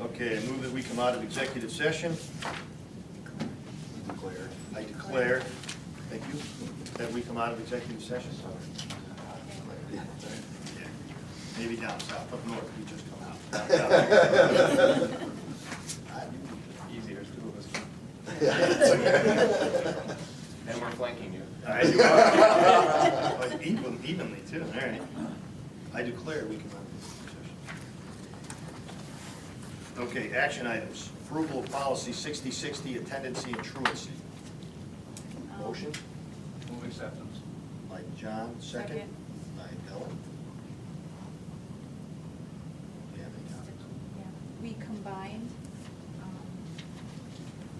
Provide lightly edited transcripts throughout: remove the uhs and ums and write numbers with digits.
Okay, I move that we come out of executive session. I declare, thank you, that we come out of executive session. Yeah. Maybe down south, up north, we just come out. Easier, two of us. And we're flanking you. Evenly too, all right. I declare we come out of executive session. Okay, action items. Approval of policy 6060, attendancy and truancy. Motion Move acceptance. by John, second Second. by Ellen. Do you have any comments? Yeah. We combined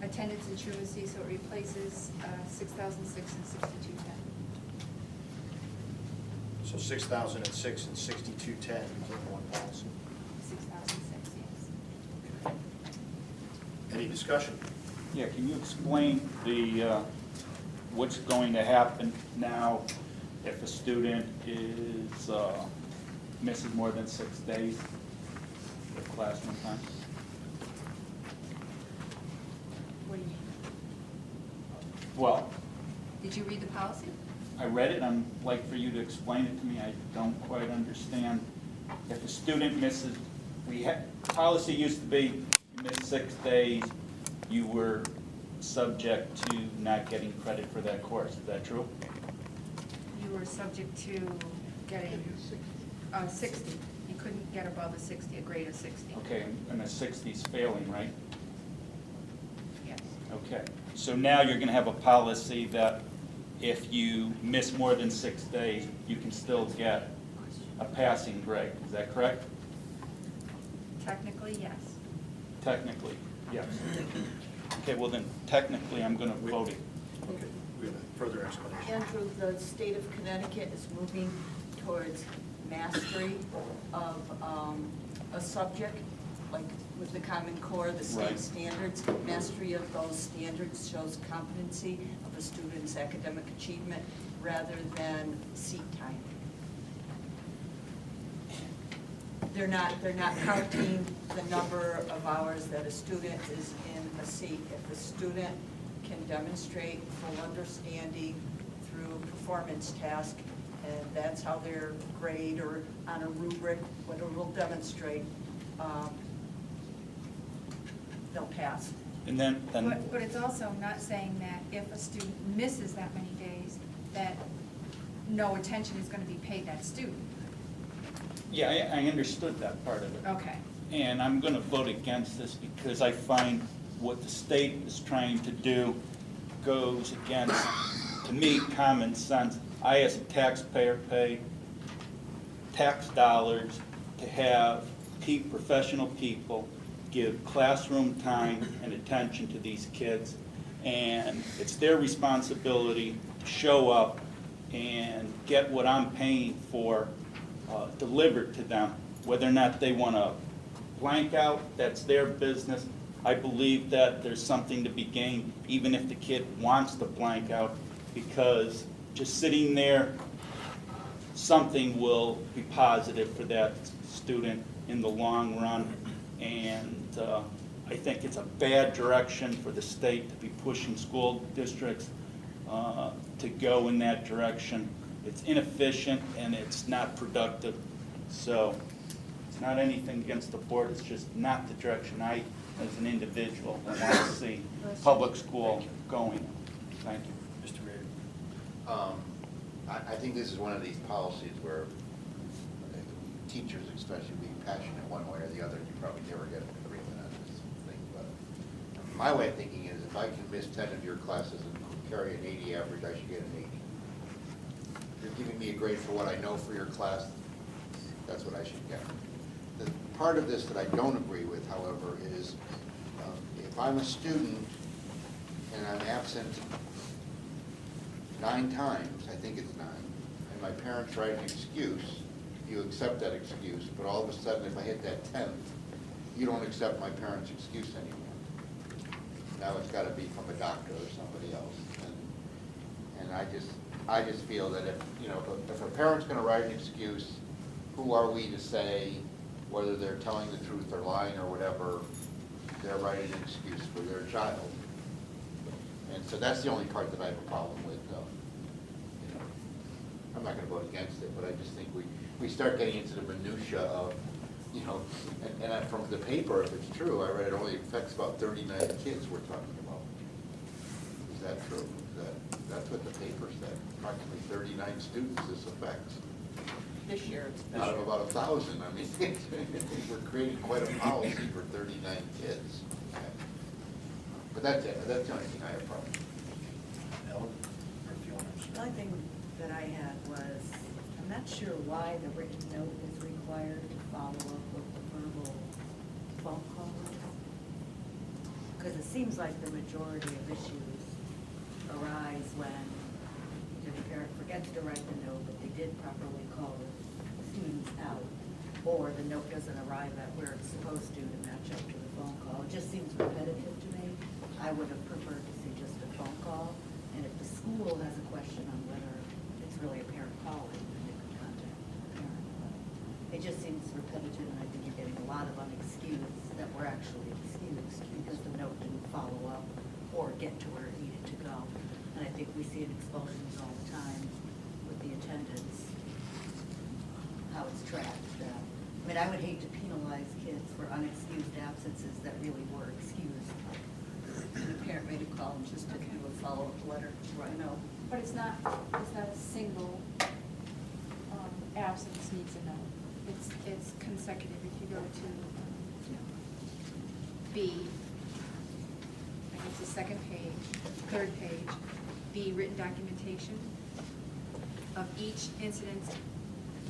attendance and truancy, so it replaces 6006 and 6210. So 6006 and 6210 is in one policy. 6006, yes. Any discussion? Yeah, can you explain the, what's going to happen now if a student is, misses more than 6 days of classroom time? What do you mean? Well, Did you read the policy? I read it, I'd like for you to explain it to me, I don't quite understand. If a student misses, policy used to be, you missed 6 days, you were subject to not getting credit for that course, is that true? You were subject to getting 60. You couldn't get above a 60, a grade of 60. Okay, and a 60 is failing, right? Yes. Okay, so now you're gonna have a policy that if you miss more than 6 days, you can still get a passing grade, is that correct? Technically, yes. Technically, yes. Okay, well then, technically, I'm gonna vote it. Okay, we have a further explanation. Andrew, the state of Connecticut is moving towards mastery of a subject, like with the Common Core, the state Right. standards. Mastery of those standards shows competency of a student's academic achievement rather than seat time. They're not counting the number of hours that a student is in a seat. If a student can demonstrate full understanding through a performance task, and that's how their grade or on a rubric, what it will demonstrate, they'll pass. And then, But it's also not saying that if a student misses that many days, that no attention is going to be paid that student. yeah, I understood that part of it. Okay. And I'm gonna vote against this because I find what the state is trying to do goes against, to me, common sense. I, as a taxpayer, pay tax dollars to have professional people give classroom time and attention to these kids. And it's their responsibility to show up and get what I'm paying for delivered to them. Whether or not they want to blank out, that's their business. I believe that there's something to be gained, even if the kid wants to blank out, because just sitting there, something will be positive for that student in the long run. And I think it's a bad direction for the state to be pushing school districts to go in that direction. It's inefficient and it's not productive. So it's not anything against the board, it's just not the direction I, as an individual, want to see public school going. Thank you. Mr. Reardon. I think this is one of these policies where teachers especially being passionate one way or the other, you probably never get an agreement on this thing. But my way of thinking is if I can miss 10 of your classes and carry an 80 average, I should get an 80. If you're giving me a grade for what I know for your class, that's what I should get. The part of this that I don't agree with, however, is if I'm a student and I'm absent 9 times, I think it's 9, and my parents write an excuse, you accept that excuse, but all of a sudden if I hit that 10th, you don't accept my parents' excuse anymore. Now it's got to be from a doctor or somebody else. And I just feel that if a parent's going to write an excuse, who are we to say whether they're telling the truth or lying or whatever, they're writing an excuse for their child. And so that's the only part that I have a problem with, you know. I'm not gonna vote against it, but I just think we start getting into the minutia of, you know, and from the paper, if it's true, I read it only affects about 39 kids we're talking about. Is that true? That's what the paper said, approximately 39 students this affects. This year, it's Out of about 1,000, I mean, we're creating quite a policy for 39 kids. But that's it, that's the only thing I have a problem with. Ellen, or if you want to. The only thing that I had was, I'm not sure why the written note is required to follow up with the verbal phone call. Because it seems like the majority of issues arise when the parent forgets to write the note, but they did properly call the students out, or the note doesn't arrive at where it's supposed to match up to the phone call. It just seems repetitive to me. I would have preferred to see just a phone call, and if the school has a question on whether it's really a parent calling, then they could contact the parent. But it just seems repetitive, and I think you're getting a lot of unexcused that were actually excused because the note didn't follow up or get to where it needed to go. And I think we see it expulsions all the time with the attendance, how it's tracked. I mean, I would hate to penalize kids for unexcused absences that really were excused. And the parent made a call and just didn't do a follow-up letter, you know. But it's not a single absence needs a note. It's consecutive. If you go to B, I think it's the second page, third page, B, written documentation of each incidence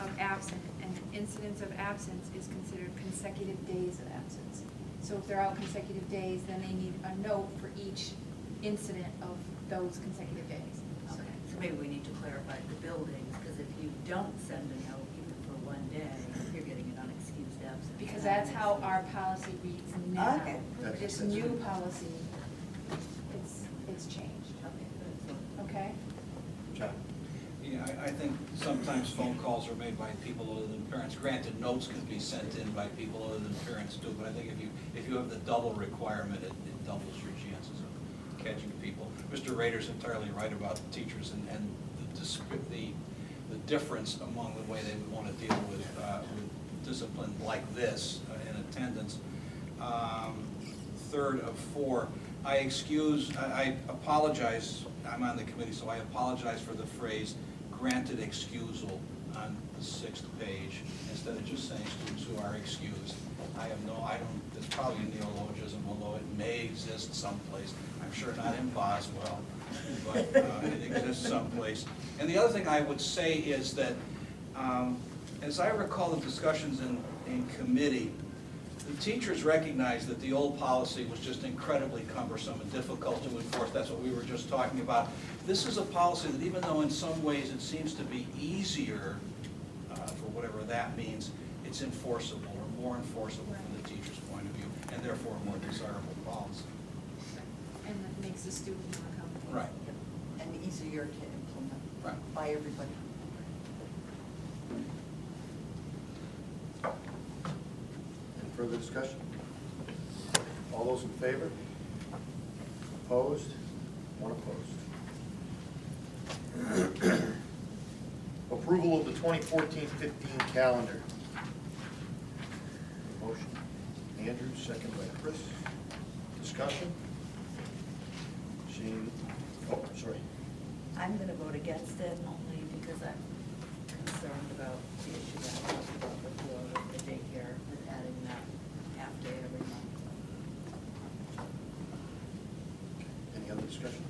of absence, and incidence of absence is considered consecutive days of absence. So if they're out consecutive days, then they need a note for each incident of those consecutive days. Okay, so maybe we need to clarify the buildings, because if you don't send a note even for one day, you're getting an unexcused absence. Because that's how our policy reads now. Okay. This That's new right. policy, it's changed, Okay, good. okay? John? Yeah, I think sometimes phone calls are made by people other than parents. Granted, notes can be sent in by people other than parents too, but I think if you have the double requirement, it doubles your chances of catching people. Mr. Rader's entirely right about teachers and the difference among the way they would want to deal with discipline like this in attendance. Third of four, I apologize, I'm on the committee, so I apologize for the phrase granted excusal on the 6th page, instead of just saying students who are excused. I don't, it's probably a neologism, although it may exist someplace. I'm sure not in Boswell, but it exists someplace. And the other thing I would say is that, as I recall the discussions in committee, the teachers recognized that the old policy was just incredibly cumbersome and difficult to enforce. That's what we were just talking about. This is a policy that, even though in some ways it seems to be easier, for whatever that means, it's enforceable or more enforceable from the teacher's point of view, and therefore a more desirable policy. And it makes the student more comfortable. Right. And easier to implement Right. by everybody. Any further discussion? All those in favor? Opposed? One opposed. Approval of the 2014-15 calendar. Motion. Andrew, second by Chris. Discussion? Seeing, oh, sorry. I'm going to vote against it only because I'm concerned about the issue that I talked about before with the daycare and adding that half day every month. Any other discussion?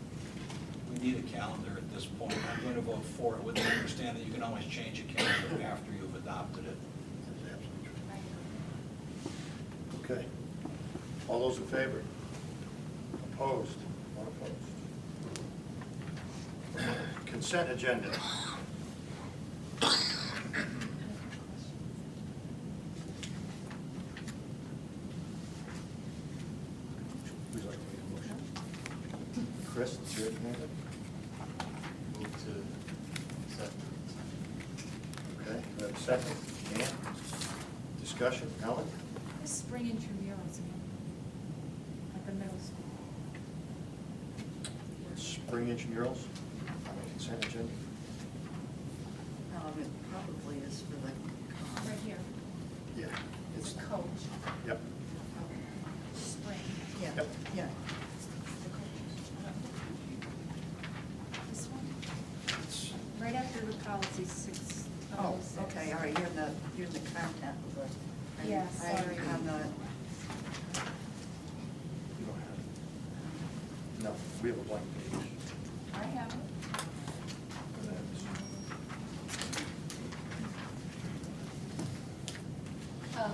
We need a calendar at this point. I'm going to vote for it with the understanding that you can always change a calendar after you've adopted it. That's absolutely true. Okay. All those in favor? Opposed? One opposed. Consent agenda. Who'd like to make a motion? Chris, it's your hand. Move to accept. Okay, do I have a second? Dan? Discussion, Ellen? This spring intramurals again, at the middle school. Spring intramurals on the consent agenda. It probably is for the. Right here, Yeah. it's It's, coach, yep, spring. Yeah, Yep. yeah. The coaches. This one, it's, right after the policy 606. Oh, okay, all right, you're in the content of the. Yeah, I'm sorry. on the, you don't have it. No, we have a blank page. I have it. Oh.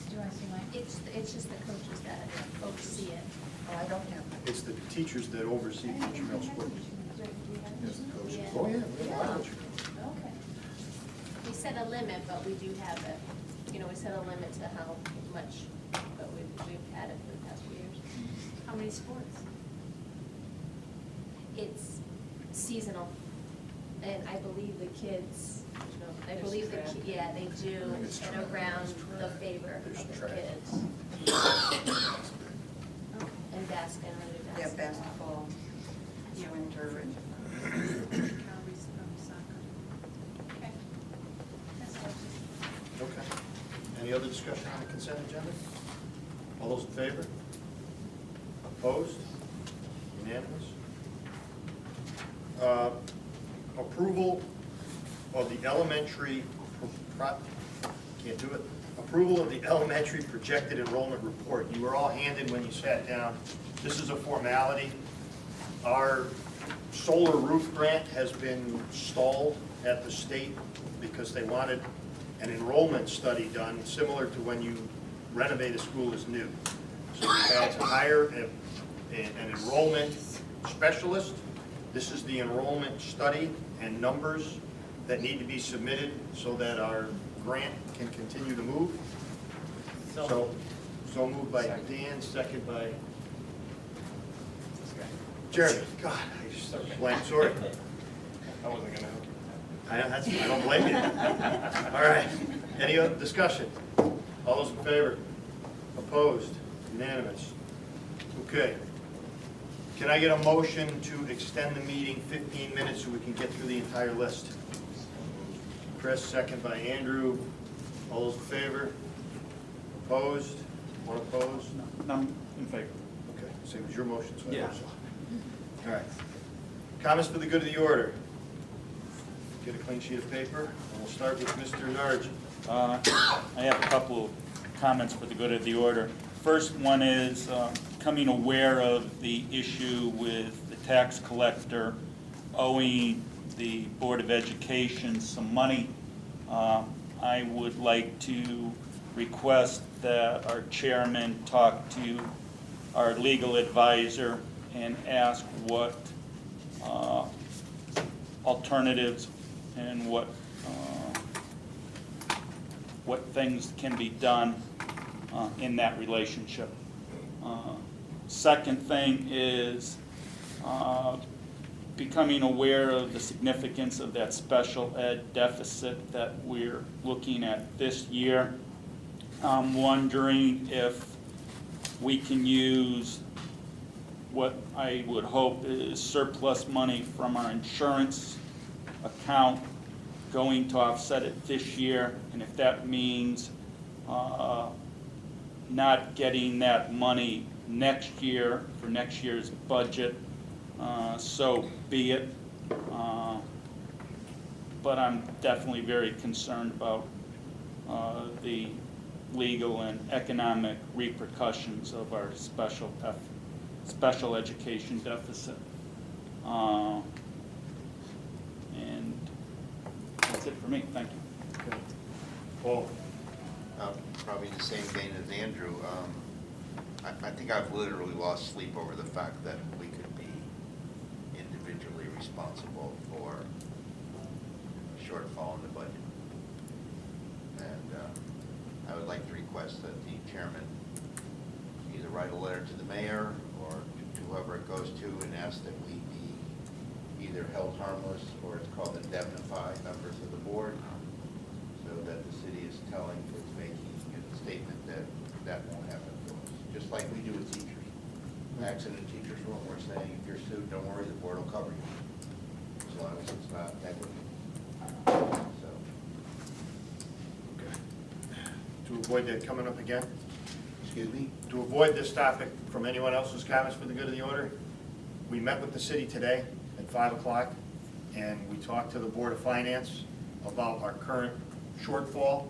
Do I see mine? It's just the coaches that oversee it. oh, I don't have it. It's the teachers that oversee the intramural sports. Yes, the coaches. Yeah. Oh, yeah, we have a lot of intramurals. Okay. We set a limit, but we do have a, we set a limit to how much, but we've had it for the past few years. How many sports? It's seasonal, and I believe the kids, I believe the, yeah, they do There's in track, around there's the track, favor there's of the track. kids. And basket, and really Yeah, basketball. basketball, winter, and. Calories from soccer. Okay. That's all. Okay. Any other discussion on the consent agenda? All those in favor? Opposed? Unanimous? Approval of the elementary, can't do it. Approval of the elementary projected enrollment report. You were all handed when you sat down. This is a formality. Our solar roof grant has been stalled at the state because they wanted an enrollment study done, similar to when you renovate a school as new. So we had to hire an enrollment specialist. This is the enrollment study and numbers that need to be submitted so that our grant can continue to move. So moved by Dan, second by Jeremy. God, I just blanked, sorry. I wasn't gonna help you. I don't blame you. All right, any other discussion? All those in favor? Opposed? Unanimous? Okay. Can I get a motion to extend the meeting 15 minutes so we can get through the entire list? Chris, second by Andrew. All those in favor? Opposed? One opposed? I'm in favor. Okay, so it was your motion, so I Yeah. hope so. All right. Comments for the good of the order? Get a clean sheet of paper, and we'll start with Mr. Nargi. I have a couple of comments for the good of the order. First one is becoming aware of the issue with the tax collector owing the Board of Education some money. I would like to request that our chairman talk to our legal advisor and ask what alternatives and what things can be done in that relationship. Second thing is becoming aware of the significance of that special ed deficit that we're looking at this year. I'm wondering if we can use what I would hope is surplus money from our insurance account going to offset it this year, and if that means not getting that money next year for next year's budget, so be it. But I'm definitely very concerned about the legal and economic repercussions of our special education deficit. And that's it for me. Thank you. Okay. Paul? Probably in the same vein as Andrew. I think I've literally lost sleep over the fact that we could be individually responsible for a shortfall in the budget. And I would like to request that the chairman either write a letter to the mayor or to whoever it goes to and ask that we be either held harmless or it's called indemnify members of the board, so that the city is making a statement that that won't happen to us. Just like we do with teachers. Accident in teachers' room, we're saying, if you're sued, don't worry, the board will cover you. As long as it's not negligent. So, To avoid that coming up again, excuse me? to avoid this topic from anyone else's comments for the good of the order, we met with the city today at 5 o'clock, and we talked to the Board of Finance about our current shortfall.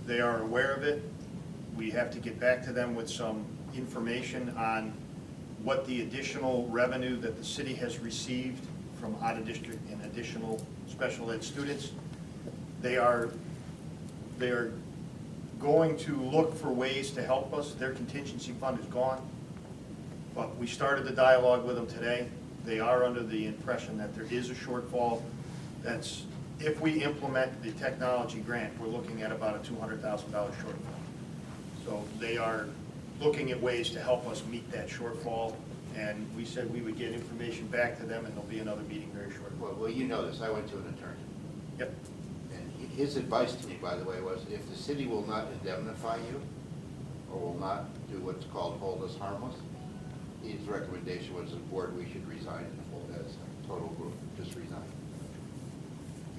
They are aware of it. We have to get back to them with some information on what the additional revenue that the city has received from out-of-district and additional special ed students. They are going to look for ways to help us. Their contingency fund is gone, but we started the dialogue with them today. They are under the impression that there is a shortfall. That's, if we implement the technology grant, we're looking at about a $200,000 shortfall. So they are looking at ways to help us meet that shortfall, and we said we would get information back to them, and there'll be another meeting very shortly. Well, you know this, I went to an attorney. Yep. And his advice to me, by the way, was if the city will not indemnify you, or will not do what's called hold us harmless, his recommendation was the board, we should resign in full as a total group, just resign.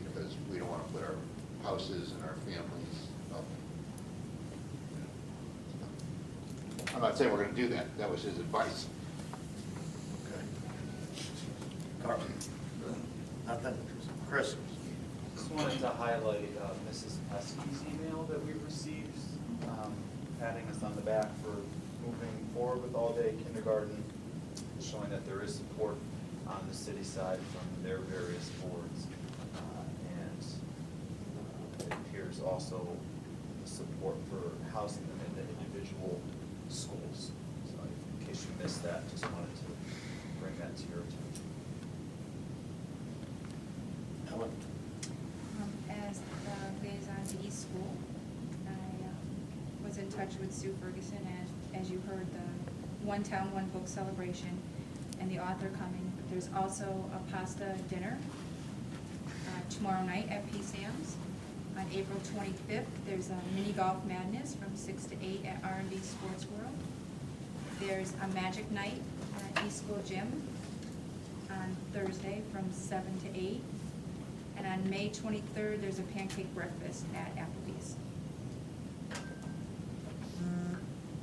Because we don't want to put our houses and our families up. I'm not saying we're going to do that, that was his advice. Okay. Carl? Nothing? Chris? Just wanted to highlight Mrs. Pesky's email that we received, patting us on the back for moving forward with all-day kindergarten, showing that there is support on the city side from their various boards. And it appears also the support for housing them in the individual schools. So in case you missed that, just wanted to bring that to your attention. Ellen? As the liaison to East School, I was in touch with Sue Ferguson, as you heard, the One Town, One Book celebration, and the author coming. There's also a pasta dinner tomorrow night at P. Sam's. On April 25th, there's a mini golf madness from 6 to 8 at R&B Sports World. There's a magic night at East School Gym on Thursday from 7 to 8. And on May 23rd, there's a pancake breakfast at Applebee's.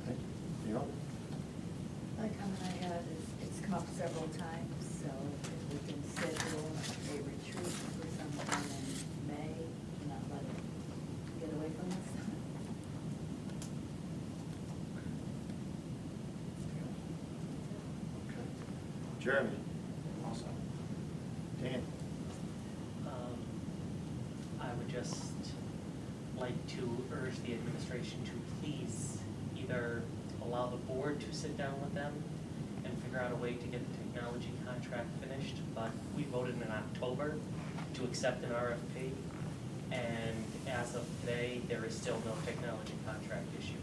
Okay. You know? The comment I had is, it's come up several times, so if we can schedule a retreat for sometime in May, not let it get away from us. Okay. Jeremy? Also, Dan? I would just like to urge the administration to please either allow the board to sit down with them and figure out a way to get the technology contract finished, but we voted in October to accept an RFP, and as of today, there is still no technology contract issued.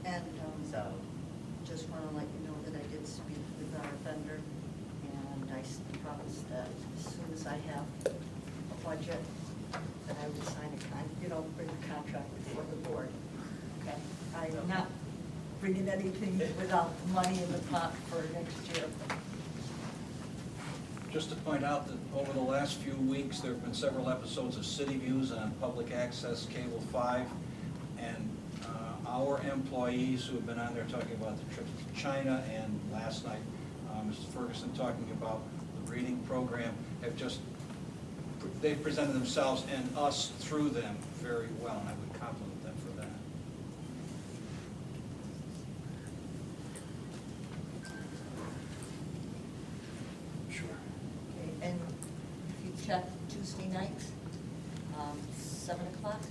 And So, just want to let you know that I did speak with our vendor, and I promised that as soon as I have a budget, that I would sign bring the contract before the board. Okay? I'm not bringing anything without money in the pot for next year. Just to point out that over the last few weeks, there have been several episodes of City Views on Public Access Cable 5, and our employees who have been on there talking about the trips to China, and last night, Mrs. Ferguson talking about the reading program, they've presented themselves and us through them very well, and I would compliment them for that. Sure. Okay, and if you check Tuesday nights, 7 o'clock,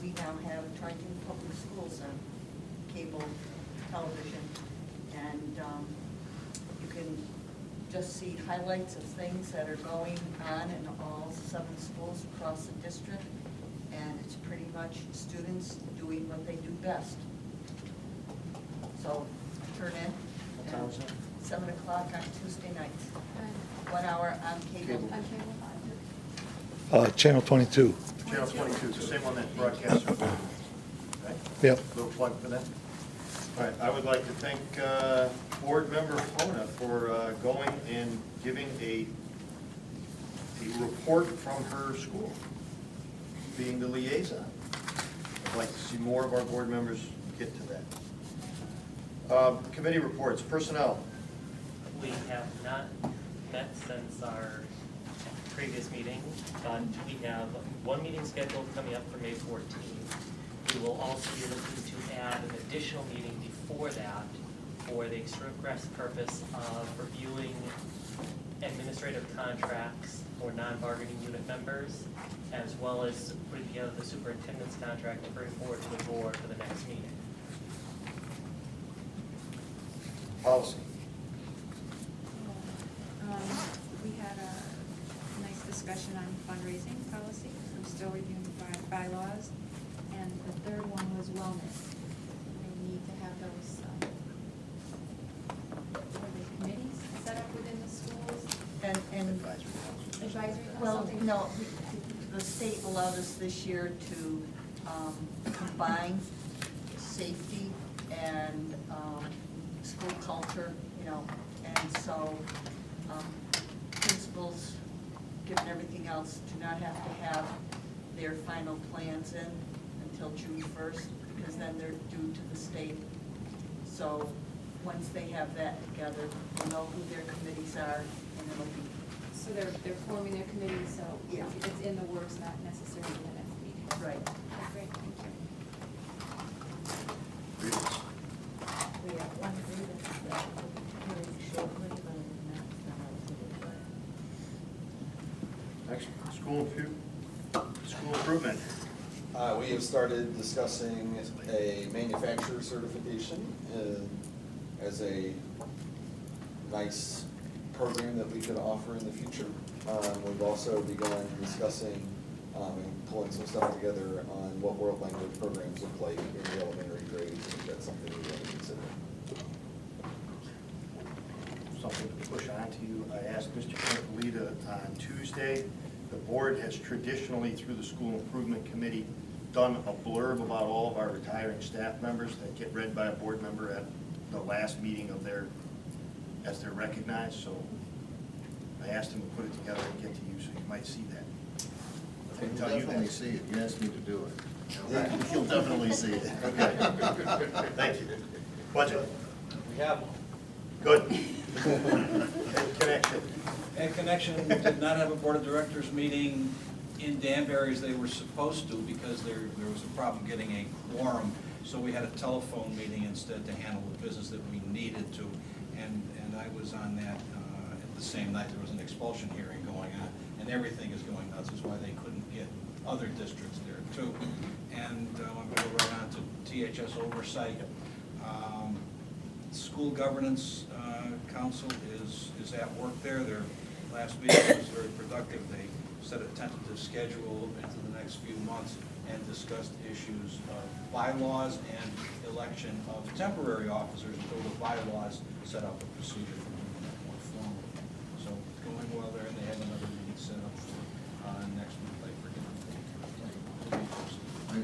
we now have Triton Public Schools on cable television, and you can just see highlights of things that are going on in all 7 schools across the district, and it's pretty much students doing what they do best. So turn in. What time is it? 7 o'clock on Tuesday nights. 1 hour on cable. On cable? Channel 22. Channel 22, the same one that broadcasts. Right? Yep. Little plug for that. All right, I would like to thank Board Member Fona for going and giving a report from her school, being the liaison. I'd like to see more of our board members get to that. Committee reports, personnel. We have not met since our previous meeting, but we have one meeting scheduled coming up for May 14th. We will also be looking to add an additional meeting before that for the express purpose of reviewing administrative contracts for non-bargaining unit members, as well as putting together the superintendent's contract to bring forward to the board for the next meeting. Policy. We had a nice discussion on fundraising policy. I'm still reviewing the bylaws. And the third one was wellness. We need to have those, what are they, committees set up within the schools? And, Advisory, well, something? no, the state allowed us this year to combine safety and school culture, and so principals, given everything else, do not have to have their final plans in until June 1st, because then they're due to the state. So once they have that together, we'll know who their committees are, and it'll be. So they're forming their committee, so Yeah. it's in the works, not necessarily the next meeting. Right. Okay, great, thank you. Grievance. We have one grievance that will be hearing shortly, but it's not related. Next, school improvement. We have started discussing a manufacturer certification as a nice program that we could offer in the future. We've also begun discussing and pulling some stuff together on what world language programs look like in the elementary grades, and if that's something we want to consider. Something to push on to you. I asked Mr. Campolita on Tuesday. The board has traditionally, through the school improvement committee, done a blurb about all of our retiring staff members that get read by a board member at the last meeting of as they're recognized. So I asked him to put it together and get to you, so you might see that. I You'll can tell you definitely that. see it. You asked me to do it. Okay. You'll definitely see it. Okay. Thank you. Budget. We have one. Good. Connection. And Connection did not have a board of directors meeting in Danbury as they were supposed to, because there was a problem getting a quorum. So we had a telephone meeting instead to handle the business that we needed to. And I was on that at the same night. There was an expulsion hearing going on, and everything is going nuts. That's why they couldn't get other districts there too. And I'm going to go right on to THS oversight. School Governance Council is at work there. Their last meeting was very productive. They set a tentative schedule into the next few months and discussed issues of bylaws and election of temporary officers until the bylaws set up a procedure for doing that more formally. So it's going well there, and they have another meeting set up for next month. I forget. I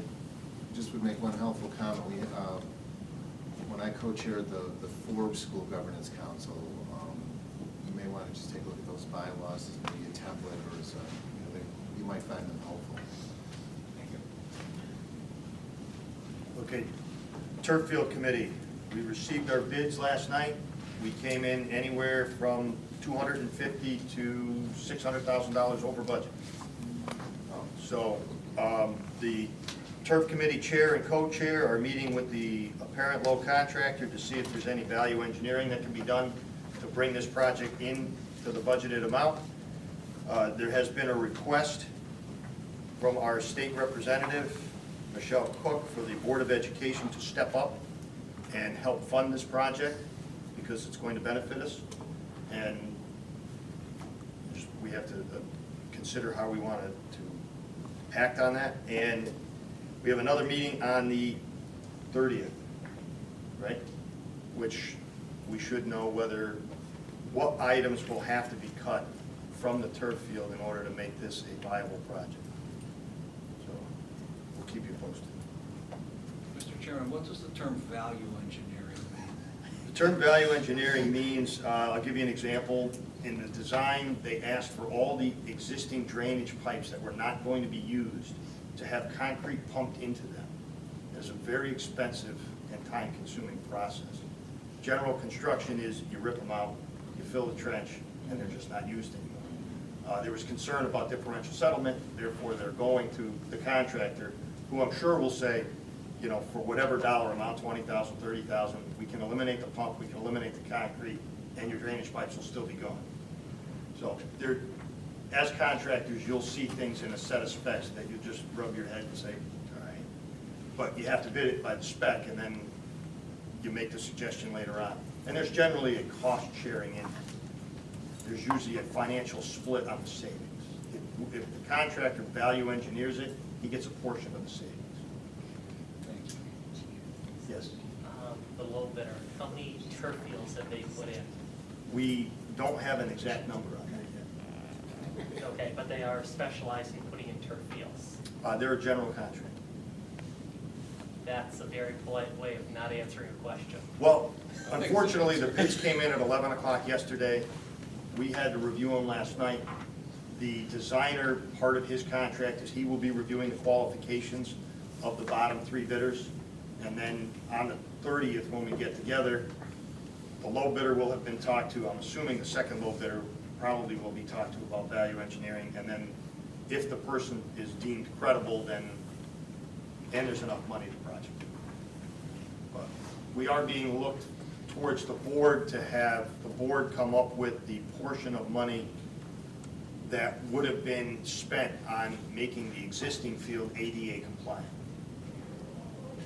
just would make one helpful comment. When I co-chaired the Forbes School Governance Council, you may want to just take a look at those bylaws as maybe a template, or as you might find them helpful. Thank you. Okay, Turf Field Committee, we received our bids last night. We came in anywhere from $250,000 to $600,000 over budget. So the Turf Committee Chair and Co-Chair are meeting with the apparent low contractor to see if there's any value engineering that can be done to bring this project in to the budgeted amount. There has been a request from our state representative, Michelle Cook, for the Board of Education to step up and help fund this project because it's going to benefit us. And we have to consider how we want to act on that. And we have another meeting on the 30th, right? Which we should know whether what items will have to be cut from the turf field in order to make this a viable project. So we'll keep you posted. Mr. Chairman, what does the term value engineering mean? The term value engineering means, I'll give you an example. In the design, they asked for all the existing drainage pipes that were not going to be used to have concrete pumped into them. It's a very expensive and time-consuming process. General construction is you rip them out, you fill the trench, and they're just not used anymore. There was concern about differential settlement, therefore they're going to the contractor, who I'm sure will say, you know, for whatever dollar amount, 20,000, 30,000, we can eliminate the pump, we can eliminate the concrete, and your drainage pipes will still be going. So there, as contractors, you'll see things in a set of specs that you just rub your head and say, all right. But you have to bid it by the spec, and then you make the suggestion later on. And there's generally a cost sharing in it. There's usually a financial split on the savings. If the contractor value engineers it, he gets a portion of the savings. Thank you. Yes. The low bidder, how many turf fields have they put in? We don't have an exact number on that yet. Okay, but they are specialized in putting in turf fields. They're a general contractor. That's a very polite way of not answering a question. Well, unfortunately, the bids came in at 11 o'clock yesterday. We had to review them last night. The designer, part of his contract is he will be reviewing the qualifications of the bottom three bidders. And then on the 30th, when we get together, the low bidder will have been talked to. I'm assuming the second low bidder probably will be talked to about value engineering. And then if the person is deemed credible, then there's enough money to project. But we are being looked towards the board to have the board come up with the portion of money that would have been spent on making the existing field ADA compliant.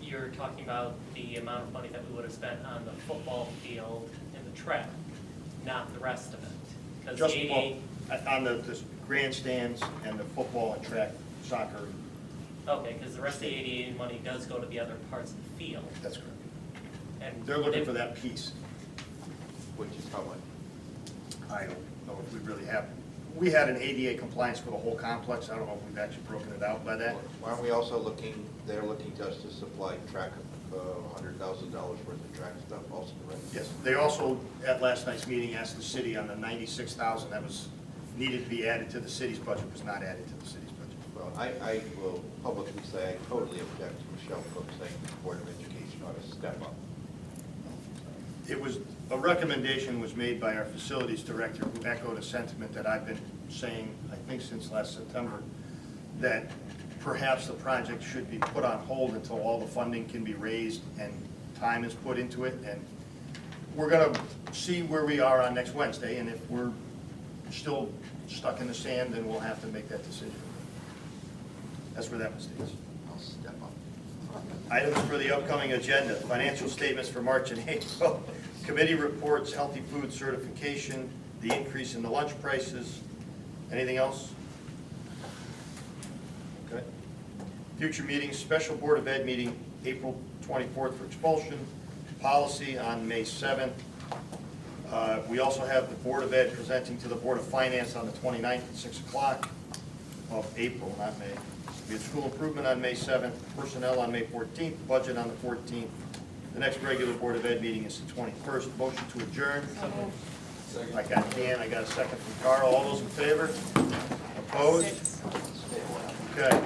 You're talking about the amount of money that we would have spent on the football field and the track, not the rest of it. Because Just the well, 88 on the grandstands and the football and track soccer, okay, because the rest of the 88 money does go to the other parts of the field. that's correct. And They're looking they- for that piece. Which is how much? I don't know if we really have. We had an ADA compliance for the whole complex. I don't know if we've actually broken it out by that. Aren't we also looking, they're looking to us to supply track, $100,000 worth of track stuff also, right? Yes, they also, at last night's meeting, asked the city on the 96,000 that was needed to be added to the city's budget, was not added to the city's budget. Well, I will publicly say I totally object to Michelle Cook saying the Board of Education ought to step up. It was, a recommendation was made by our facilities director, who echoed a sentiment that I've been saying, I think since last September, that perhaps the project should be put on hold until all the funding can be raised and time is put into it. And we're gonna see where we are on next Wednesday, and if we're still stuck in the sand, then we'll have to make that decision. That's where that one stands. I'll step up. Items for the upcoming agenda, financial statements for March and April, committee reports, healthy food certification, the increase in the lunch prices. Anything else? Okay. Future meetings, special Board of Ed meeting, April 24th for expulsion, policy on May 7th. We also have the Board of Ed presenting to the Board of Finance on the 29th at 6 o'clock of April, not May. We have school improvement on May 7th, personnel on May 14th, budget on the 14th. The next regular Board of Ed meeting is the 21st. Motion to adjourn. I got Dan, I got a second from Carl. All those in favor? Opposed? Okay.